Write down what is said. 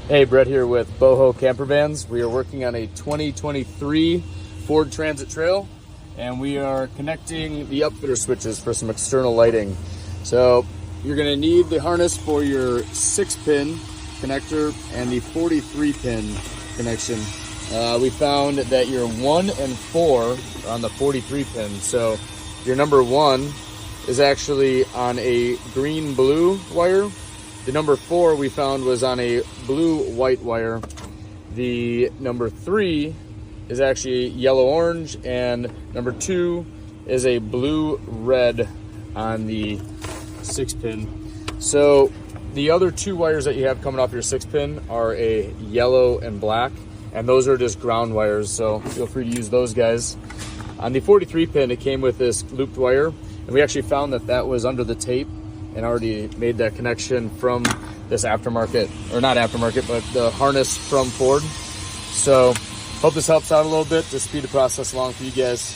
Hey, Brett here with Boho Camper Vans. We are working on a 2023 Ford Transit Trail, and we are connecting the upfitter switches for some external lighting. So you're going to need the harness for your 6-pin connector and the 43-pin connection. We found that your 1 and 4 are on the 43-pin. So your number 1 is actually on a green-blue wire. The number 4 we found was on a blue-white wire. The number 3 is actually yellow-orange, and number 2 is a blue-red on the 6-pin. So the other 2 wires that you have coming off your 6-pin are a yellow and black, and those are just ground wires, so feel free to use those guys. On the 43-pin, it came with this looped wire, and we actually found that that was under the tape and already made that connection from this aftermarket, or not aftermarket, but the harness from Ford. So hope this helps out a little bit to speed the process along for you guys.